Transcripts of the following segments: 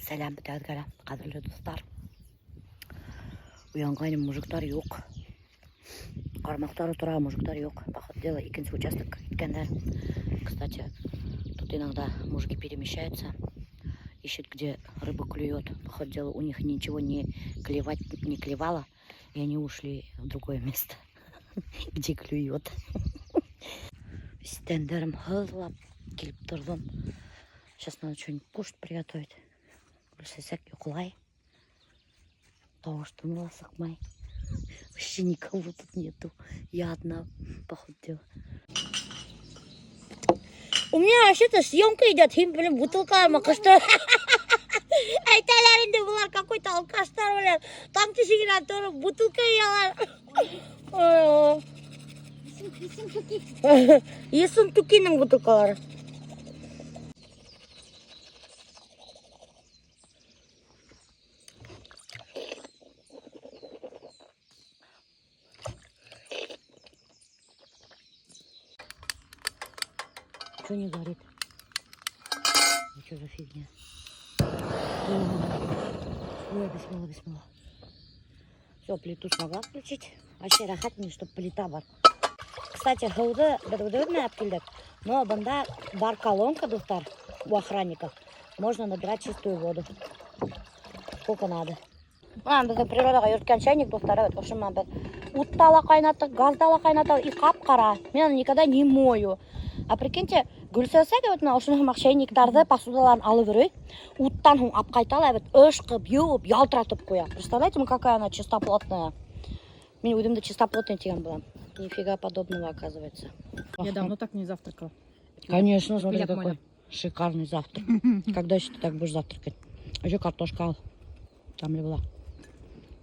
Сәлем бітәдгәрі, қадірлі достар. Уянғайным мужиктар yok. Қармақтары тұра, мужиктар yok. По ходу дела, икенче участок кеткендер. Кстати, тут иногда мужики перемещаются, ищут, где рыба клюет. По ходу дела, у них ничего не клевало, и они ушли в другое место, где клюет. Стендером хызлап, келіп тұрдым. Сейчас надо что-нибудь кушать приготовить. Сосяк юклай. Того, что мыло сакмай. Вообще никого тут нету. Я одна, походу дела. У меня вообще-то съемка идет. Им, блин, бутылка макашта. Айталаринде булар какой-то алкаштар, блин. Там тишигина тоже бутылка ялар. Есім түкенің бутылкалары. Что не горит? Ну что за фигня? Ой, бисмилла. Все, плиту смогла включить. Вообще рахатный, чтобы плита бар. Кстати, гауды бедвудырные обкилдек, но банда бар колонка, достар, у охранников. Можно набирать чистую воду. Сколько надо. Біздің природаға үйреткен чайник, достар, в общем, уттала кайнатып, газдала кайнатып, и қап-қара. Мен никогда не мою. А прикиньте, гүлсәсәге өтіне ұшынығымақ чайниктарды, посудаларын алып өрей, уттан хуң апқайтала, өшқып, юып, ялтыратып қоя. Представляете, какая она чистоплотная? Мен өдімді чистоплотный теген болам. Нифига подобного, оказывается. Я давно так не завтракала. Конечно, смотри, какой шикарный завтрак. Когда еще ты так будешь завтракать? Еще картошка ал. Там ли была?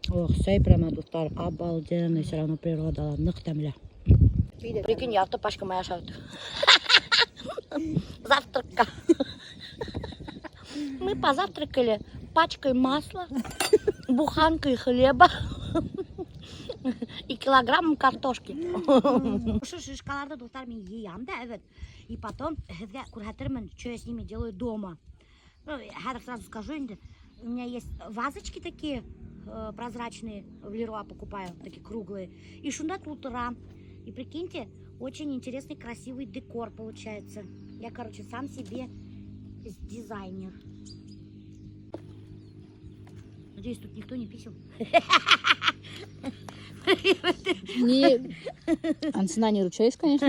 Ох, сей прямо, достар, обалденный, все равно природа, нық тәмлі. Прикинь, ярты пачка моя шауты. Завтракка. Мы позавтракали пачкой масла, буханкой хлеба и килограммом картошки. Шу шишкаларды, достар, мен ем, да, evet. И потом, что я с ними делаю дома. Я сразу скажу, у меня есть вазочки такие прозрачные, в Леруа покупаю, такие круглые. И шунда тутра. И прикиньте, очень интересный, красивый декор получается. Я, короче, сам себе дизайнер. Надеюсь, тут никто не писал. Не, цена не ручаюсь, конечно.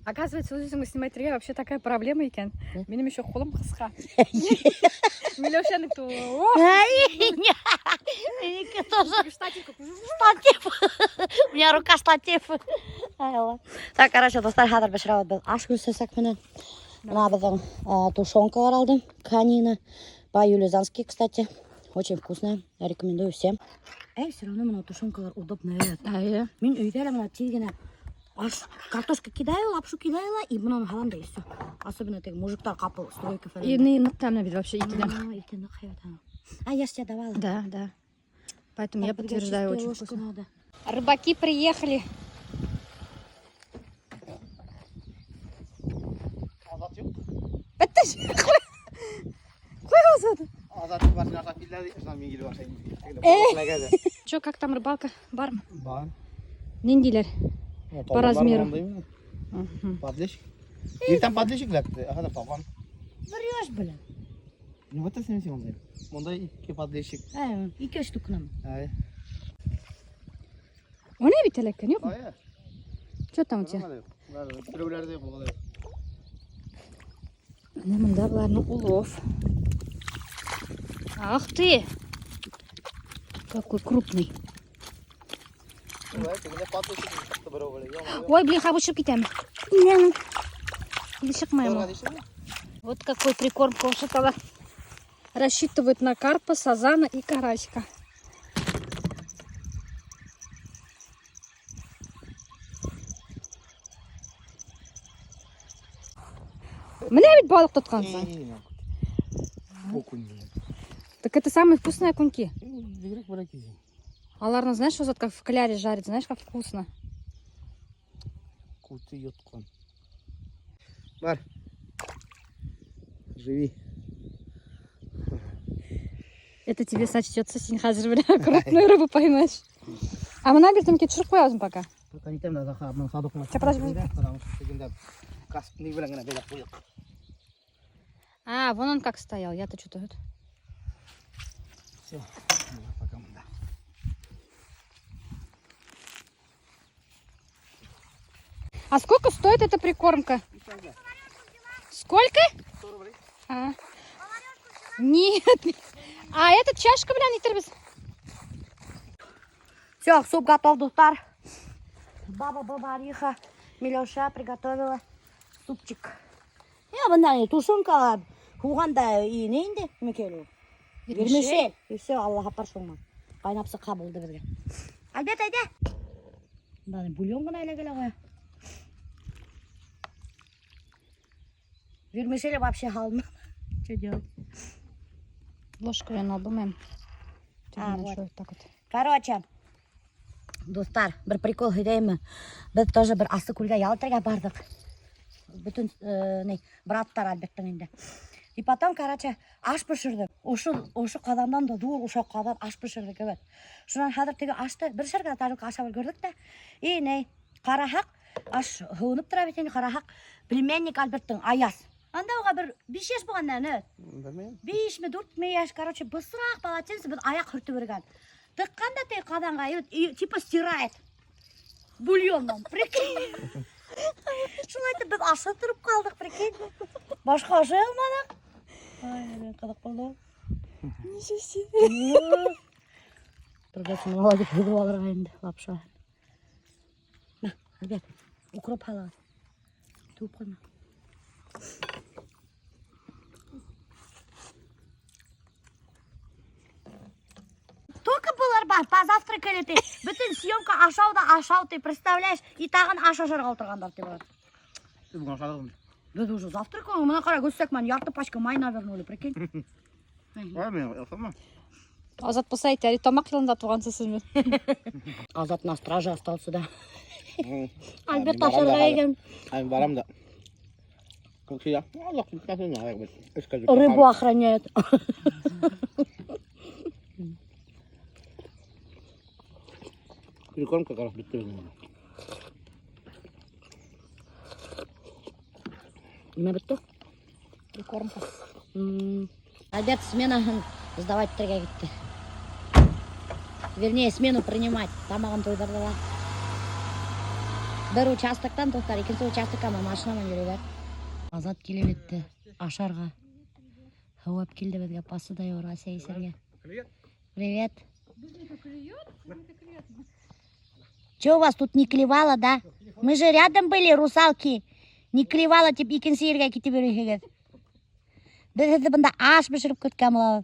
Оказывается, мы снимать реально вообще такая проблема екен. Менің еще қолым қысқа. Милеушаның туы. Штатив. У меня рука штатив. Так, короче, достар хадыр бешрауат был. Аш күрсәсәк менен. Мына біздің тушенкалар алдым. Канина. По-юлизански, кстати. Очень вкусная. Я рекомендую всем. Все равно мына тушенкалар удобная. Мен үйде мына тегіне аш картошка кидаю, лапшу кидаю, и мынаны халамда и все. Особенно тег мужиктар капыл стройка. И нық тәмлі бит вообще. А я ж тебе давала. Да. Поэтому я подтверждаю, очень вкусно. Надо. Рыбаки приехали. Azat yok. Bitti. Қой азады. Azat var, azat billah, İslam ilgili var. Че, как там рыбалка? Бар ма? Бар. Нендейлер? По размеру. Подлещик. Или там подлещик лепті, а там папан. Врешь, блин. Ну вот это сенсей ондай. Ондай iki подлещик. Iki штук нам. O ne bir telekken yok mu? Hayır. Че там у тебя? Türevlerde yapılmalı. Ne мында бұларның улов. Ах ты! Какой крупный. Ой, блин, хабушып кетем. Шықмаймын. Вот какой прикорм ковшаталар. Рассчитывают на карпа, сазана и карасика. Міне ведь балық тұтқансың. Окунь. Так это самые вкусные окуньки. Игрок бараки. Аларна, знаешь, что как в кляре жарит, знаешь, как вкусно. Куты йоткон. Бар. Живи. Это тебе сочтется, сен хазір бля, крупную рыбу поймаешь. А мына бир тімке түсіріп қоясың пока. Только не тем, да, садок. Сейчас, подожди. Потому что сегодня касп не вылезла, беля пуля. А, вон он как стоял, я-то что-то... Все, пока, да. А сколько стоит эта прикормка? Сколько? 100 рублей. А. Нет. А это чашка, бля, не терпится. Все, суп готов, достар. Баба Бабариха Милеша приготовила супчик. Я мындай тушенка кууганда и нейинде мекелу. Вермишель. И все, Аллаха паршуңман. Кайнапсы кабылды бизге. Альберт айда. Мындай бульон гана эле келе кое. Вермишель вообще халман. Что делать? Ложку я надумаем. Вот. Так вот. Короче, достар, бір прикол деймін. Біз тоже бір асы көлге ялтырға бардық. Бүтін браттар Альберттің енді. И потом, короче, аш пішірдік. Ошы қадамдан да дуыр ұшақ қадан аш пішірдік. Шынан хадыр тегі ашты. Bir шырға тарылық аша бір көрдік та. И қарахақ, аш ғуынып тұра бетені қарахақ. Племенник Альберттің Аяз. Анда оға бір 5 яш болған нәні. 5 ме 4 ме яш, короче, бысырақ полотенце біз аяқ хүрті берген. Тыққанда тек қаданға, типа стирает. Бульоннан, прикинь. Шулайды біз аша тұрып қалдық, прикинь. Башқа аша алмадық. Ай, қадық болды. Ничего себе. Придется наладить буду алырға лапша. На, Альберт, укроп халат. Туып қойма. Только бұлар бар, позавтракали ты. Бүтін съемка ашау, ты представляешь? И тағын аша жарға отырғандар ты бар. Ты бүгін ашадығым. Біз уже завтракали, мына қара көссек мен ярты пачка май навернули, прикинь. Ой, мен ұлсама. Азат болса айтар, тамақ жылында туғансыз сізмен. Азат на страже остался, да. Альберт ашарға еген. Ай, барам да. Рыбу охраняет. Прикормка как раз бітті. Не бітті? Прикормка. Альберт сменасын сдавать бірге кетті. Вернее, смену принимать. Тамағын тойдырдыла. Бір участоктан тоқтар, екінші участокқа машинамен жүреді. Азат келе бетті ашарға. Хауап келді бізге пасыдай орға сейсерге. Привет. Че у вас тут не клевало, да? Мы же рядом были, русалки. Не клевало, типа, екінші ерге кете беруге. Біз бұнда аш бішіріп көткен бұла.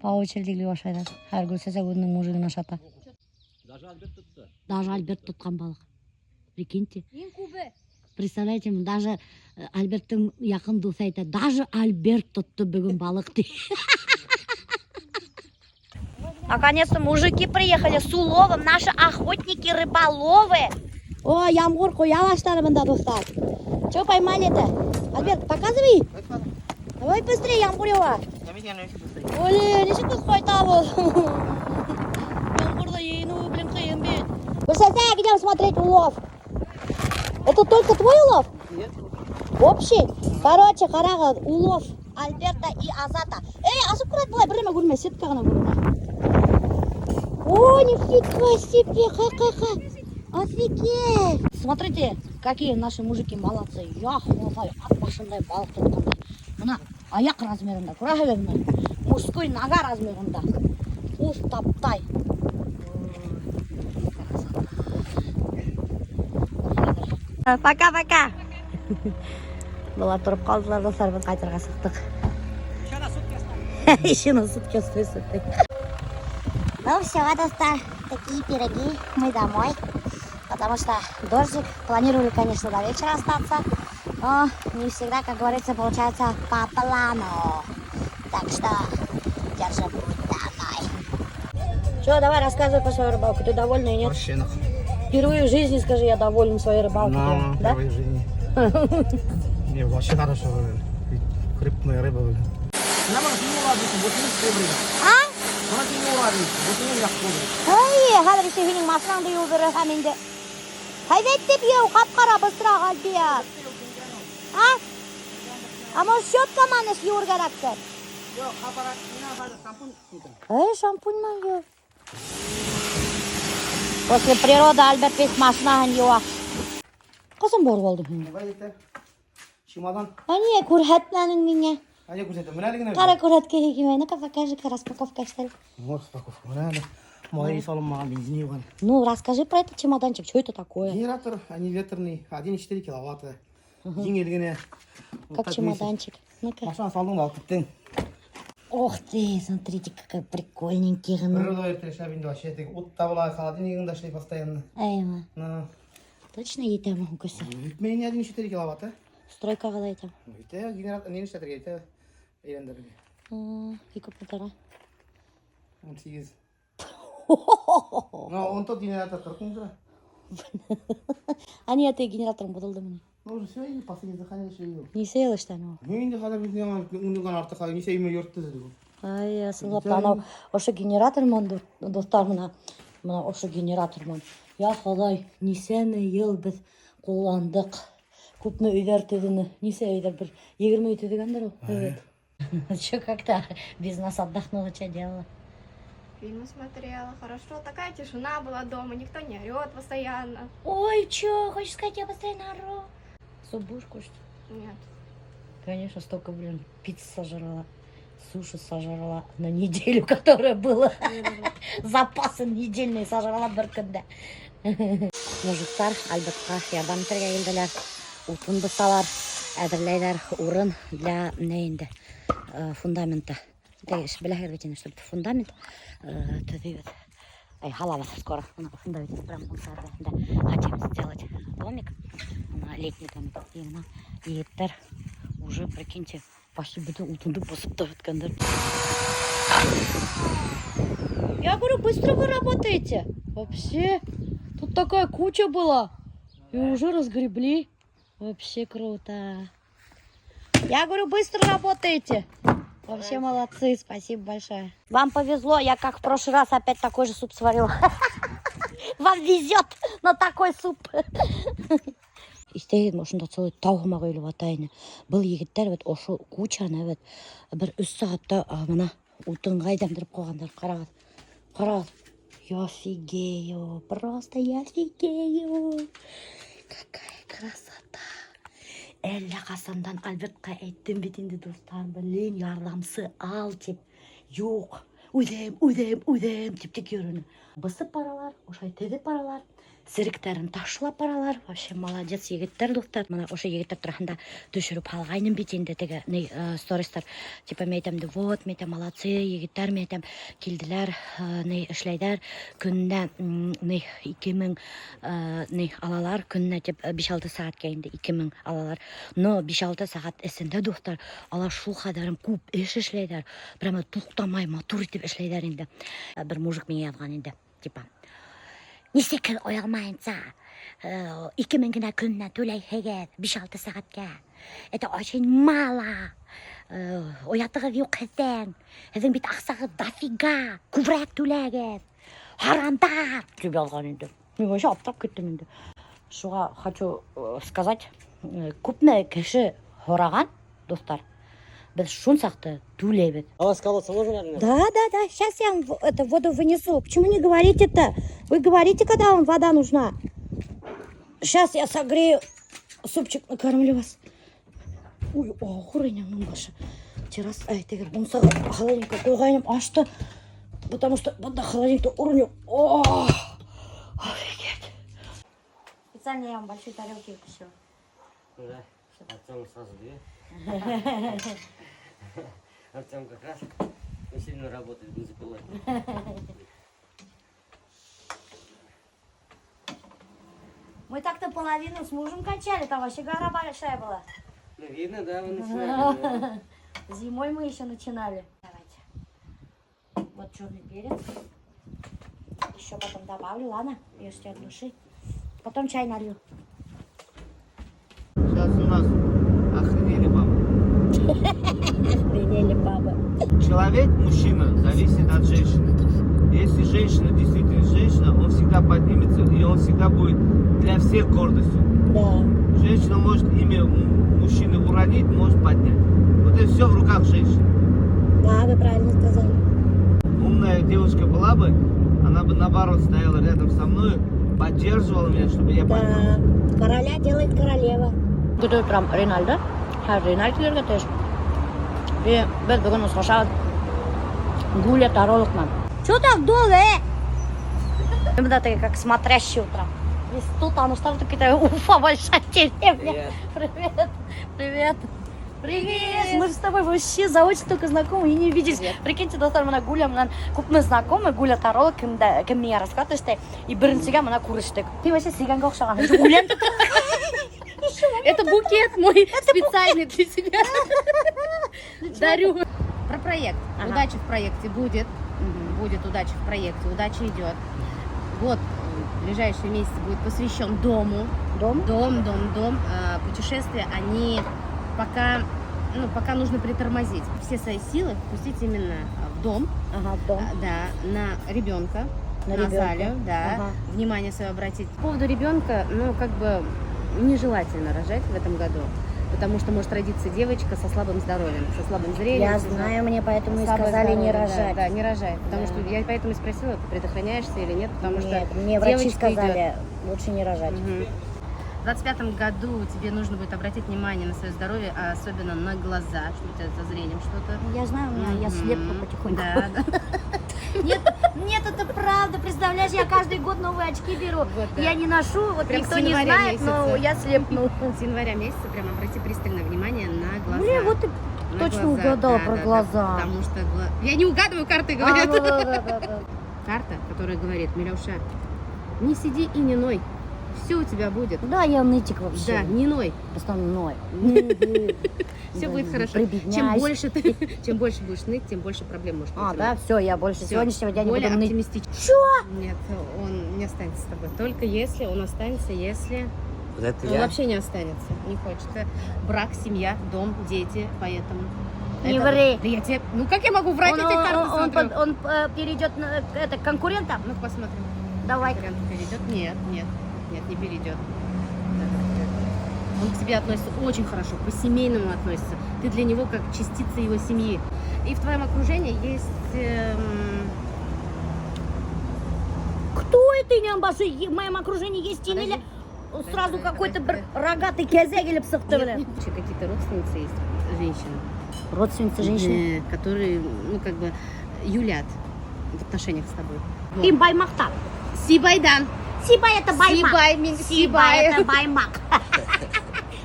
По очереди клев ашайды. Әр көрсесе өзінің мужигін ашата. Даже Альберт тұтқан балық. Прикиньте. Представляете, даже Альберттің яқын досы айтады. Даже Альберт тұтты бүгін балық дейді. Наконец-то мужики приехали с уловом. Наши охотники, рыболовы. О, ямгур қоя баштады мында достар. Че поймали-то? Альберт, показывай. Давай быстрее, ямгурева. Оле, нешік біз қойтабыз. Ямгурда ейну, блин, қиын бет. Көрсетсек, идем смотреть улов. Это только твой улов? Нет. Общий? Короче, қарағы, улов Альберта и Азата. Эй, асып құрайды бұлай, біріме көрме, сетка ғана көрме. О, нифига себе, ха-ха-ха. Офигеть. Смотрите, какие наши мужики молодцы. Я хвалаю, от башындай балық тұтқандай. Мына аяқ размерында, көрәсіңдер мына. Мужской нога размерында. Уф, таптай. Пока-пока. Бұлар тұрып қалдылар, достар, біз қайтарға сықтық. Еще на сутки остается. Ну все, достар, такие пироги, мы домой. Потому что дождик, планировали, конечно, до вечера остаться. Но не всегда, как говорится, получается по плану. Так что держим путь домой. Че, давай рассказывай про свою рыбалку. Ты довольна и нет? Вообще нахуй. Впервые в жизни, скажи, я доволен своей рыбалкой. Ну, Да? впервые в жизни. Не, вообще хорошо. Крупная рыба. Нам размыла, вот не рыба. А? Ана сені оладың. Бұсының жақсы болды. Ай, қазір сенің машинаңды юылдыры әменде. Қайвет деп еу, қап-қара быстырақ Альбияр. А? А может щетка манеш юыр керектер? Жоқ, қапарат. Мына қазір шампунь істейді. Шампунь ман ю. После природы Альберт весь машинағын юа. Қасын борып алдым? Бай етті. Чемодан. Ане, көрхетменің мене. Ане көрсетті. Мына әлігіне. Қара көрхетке хекеме. Ну-ка, покажи-ка распаковка істел. Вот распаковка. Мына әлі. Молай салым маған бензин еуған. Ну, расскажи про этот чемоданчик. Что это такое? Генератор, они ветерный, 1,4 киловатта. Ең елгіне. Как чемоданчик? Ну-ка. Машина салдың да алып кеттің. Ох ты, смотрите, какой прикольненький. Природа ертешабінде вообще от табылай, холодильнигінде шлей постоянно. Айма. На. Точно етем көсі? Мен 1,4 киловатта. Стройка қалай етем? Үйте генератор, нені штатырға үйте. Ейлендерге. 2,5. 18. Но он тот генератор 40 мың тұра. А не, это генератором бұдылды міне. Ну уже все, и последний дыхание еще ел. Не сейл іштен о? Мен де қазір үндіған артық қалай, несе үйме өртті зеді. Ай, сыңлап, анау ошы генератор мон достар мына ошы генератор мон. Я қалай, несені ел біз қоландық. Көпні өйдер тедіні, несе өйдер бір 20 үй тедігендер о? Че, как-то без нас отдохнула, что делала? Фильмы смотрела, хорошо. Такая тишина была дома, никто не орет постоянно. Ой, чё, хочешь сказать, я постоянно ору? Суп будешь кушать? Нет. Конечно, столько, блин, пиццы сожрала, суши сожрала на неделю, которая была. Запасы недельные сожрала бір күнде. Мужиктар Альбертқа ярдам итәргә келделәр. Утын бысалар, әзерләйләр урын для нейінде фундамента. Беләһәр бит инде, чтобы фундамент төзебез. Ай, халава скоро. Фундамент прям хотим сделать домик. Летний домик. И егеттер уже, прикиньте, почти бүтін утынды босып та біткендер. Я говорю, быстро вы работаете. Вообще, тут такая куча была. И уже разгребли. Вообще круто. Я говорю, быстро работаете. Вообще молодцы, спасибо большое. Вам повезло, я как в прошлый раз опять такой же суп сварила. Вам везет на такой суп. Истеген ошонда целый таугыма коюлуп атайын. Бул егиттер вот ошо кучаны вот бир 3 саатта мына утун кайдандырып койгондар. Карагыз. Карагыз. Я офигею. Просто я офигею. Какая красота. Эле касамдан Альбертка айттым бит инде достар, блин, жардамсы ал деп. Жок. Үдем деп текерүнү. Бысып баралар, ошай тедип баралар. Сириктерин ташлап баралар. Вообще молодец егиттер достар. Мына ошо егиттер турасында түшүрүп алгайным бит инде теге стористер. Типа мейтем де вот, мейтем молодцы егиттер, мейтем келдилер, ишлейдер. Күндө 2000 алалар, күндө деп 5-6 саатка инде 2000 алалар. Но 5-6 саат эсинде достар. Алар шул кадарым көп иш ишлейдер. Прямо туктамай матур итип ишлейдер инде. Бир мужик менге жазган инде. Типа нисек оялмайынса 2000 гына күннө төлөйсеңиз 5-6 саатка. Это очень мало. Оятыгыз жок эсең. Сиздин бит аксагыз дофига. Көбүрөөк төлөйсүз. Харамдар деп жазган инде. Мен вообще аптырап кеттим инде. Шуга хочу сказать, көпме киши сураган достар. Біз шунсақты төлейбіз. А у вас колодца можно, наверное? Да. Сейчас я вам эту воду вынесу. Почему не говорите-то? Вы говорите, когда вам вода нужна. Сейчас я согрею супчик, накормлю вас. Ой, охуенно, ну ваша. Террас, тегер, бунса холодненько койгайным ашты. Потому что вода холодненько уронил. Офигеть. Специально я вам большие тарелки выпустила. Да, Артем сразу 2. Артем как раз усиленно работает бензопилой. Мы так-то половину с мужем качали, там вообще гора большая была. Ну видно, да, вы начинали. Зимой мы еще начинали. Давайте. Вот черный перец. Еще потом добавлю, ладно? Ешьте от души. Потом чай налью. Сейчас у нас охренели бабы. Охренели бабы. Человек, мужчина, зависит от женщины. всегда поднимется, и он всегда будет для всех гордостью. Да. Женщина может имя мужчины уронить, может поднять. Вот это все в руках женщины. Да, вы правильно сказали. Умная девушка была бы, она бы наоборот стояла рядом со мной, поддерживала меня, чтобы я поднялся. Да. Короля делает королева. Good oturam Rinaldo. Her Rinaldo'larga tesh. И biz bugun O'zqo'sha Гуля тарологman. Чё так долго, Иногда ты как смотрящий утром. Весь тут, а ну что какая-то Уфа большая деревня. Привет. Привет. Привет. Мы же с тобой вообще заочно только знакомы и не виделись. Прикиньте, достар мына Гуля менен мы знакомы. Гуля таролог ким миңа рассказываешь, и биринчиге мына күрештик. Ты вообще сыйганга окшаган. Гуляң Это букет мой специальный для тебя. Дарю. Про проект. Ага. Удача в проекте будет. Будет удача в проекте. Удача идет. Год в ближайшие месяцы будет посвящен дому. Дом? Дом. Путешествия, они пока нужно притормозить. Все свои силы пустить именно в дом. Ага, в дом. Да, на ребенка. На На ребенка. Залю, да. Ага. Внимание свое обратить. По поводу ребенка, нежелательно рожать в этом году. Потому что может родиться девочка со слабым здоровьем, со слабым зрением. Я со знаю, мне поэтому и слабое сказали не здоровье, рожать. Да, не рожай. Потому Да. что я поэтому и спросила, ты предохраняешься или нет, потому что Нет, мне врачи девочка сказали, лучше не рожать. Мгм. В 25-м году тебе нужно будет обратить внимание на свое здоровье, а особенно на глаза, что у тебя со зрением что-то. Я знаю, у меня я Мгм. слепну потихоньку. Да. Нет, это правда. Представляешь, я каждый год новые очки беру. Вот, да. Я не ношу, вот Прям никто с не января знает, но месяца. я слепну. С января месяца прям обрати пристальное внимание на глаза. Блин, вот ты На точно глаза, угадала да, про да, глаза. да, потому что я не угадываю, карты А, говорят. ну, да. Карта, которая говорит: Милюша, не сиди и не ной. Все у тебя будет. Да, я нытик вообще. Да, не ной. Основной. Все будет хорошо. Прибедняйся. Чем больше будешь ныть, тем больше проблем может быть. А, да, все, я больше Всё. сегодняшнего дня не Более буду ныть. оптимистично. Нет, он не останется с тобой. Только если он останется, если Вот это он я. вообще не останется. Не хочет. Брак, семья, дом, дети, поэтому. Не Это- ври. Да я тебе. Ну как я могу врать? Он, Я тебе карты он смотрю. перейдет к конкурентам? Ну посмотрим. Давай. Вариант перейдет? Нет, не перейдет. Он к тебе относится очень хорошо, по-семейному относится. Ты для него как частица его семьи. И в твоем окружении есть... Кто это, Нямбашы? В моем окружении есть или сразу Подожди, какой-то подожди. рогатый козяк или психотевля? Нет, какие-то родственницы есть, женщины. Родственницы женщины. Которые, юлят в отношениях с тобой. Вот. Им Баймактар. Сибайдан. Сибай это Баймак. Сибай, мин- Сибай Сибай. это Баймак.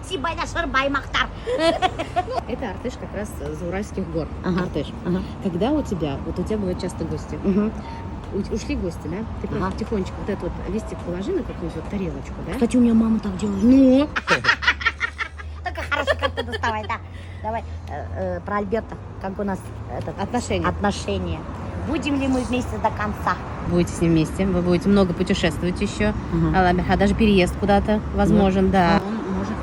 Сибай наш Баймактар. Это Артыш как раз за Уральских гор. Ага. Артыш. Ага. Когда у тебя бывают часто гости, Мгм. ушли гости, да? Ты просто Ага. тихонечко вот этот листик положи на какую-то тарелочку, да? Кстати, у меня мама так делает. Ну, Только хорошо, как ты доставай, да. Давай про Альберта. Как у нас отношения. Будем ли мы вместе до конца? будете с ним вместе, вы будете много путешествовать еще, Мгм. а даже переезд куда-то возможен, да. Он может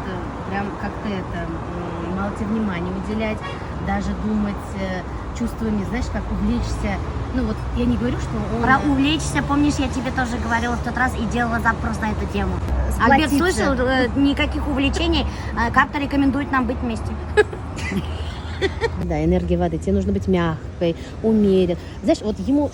прям как-то мало тебе внимания уделять, даже думать чувствами, знаешь, как увлечься. Ну вот я не говорю, что он... Про увлечься, помнишь, я тебе тоже говорила в тот раз и делала запрос на эту тему. Сплотиться. Альберт слышал, никаких увлечений, как-то рекомендует нам быть вместе. Да, энергия воды. Тебе нужно быть мягкой, умеренной. Знаешь, вот ему,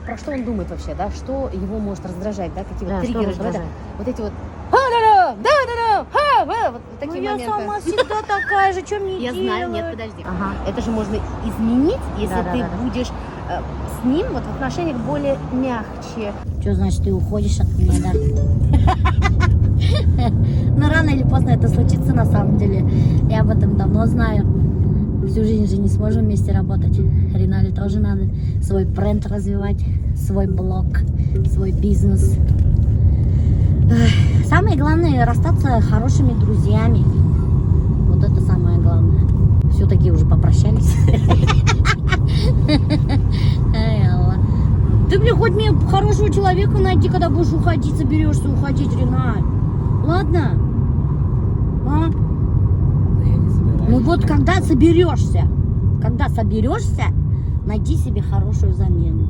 про что он думает вообще, да? Что его может раздражать, да? Какие Да, вот что триггеры, раздражает? вот эти вот да-да-да, вот такие Ну, я моменты. сама всегда такая же, что мне Я делать? знаю, нет, подожди. Ага. Это же можно изменить, если ты Да-да-да. будешь с ним вот в отношениях более мягче. Что значит, ты уходишь от меня, да? Но рано или поздно это случится на самом деле. Я об этом давно знаю. Всю жизнь же не сможем вместе работать. Ринале тоже надо свой бренд развивать, свой блог, свой бизнес. Эх, самое главное расстаться хорошими друзьями. Вот это самое главное. Все-таки уже попрощались. Эй, Алла. Ты, блин, хоть мне хорошего человека найти, когда будешь уходить, соберешься уходить, Ринат. Ладно? А? Я не собираюсь. Ну вот когда соберешься, найди себе хорошую замену.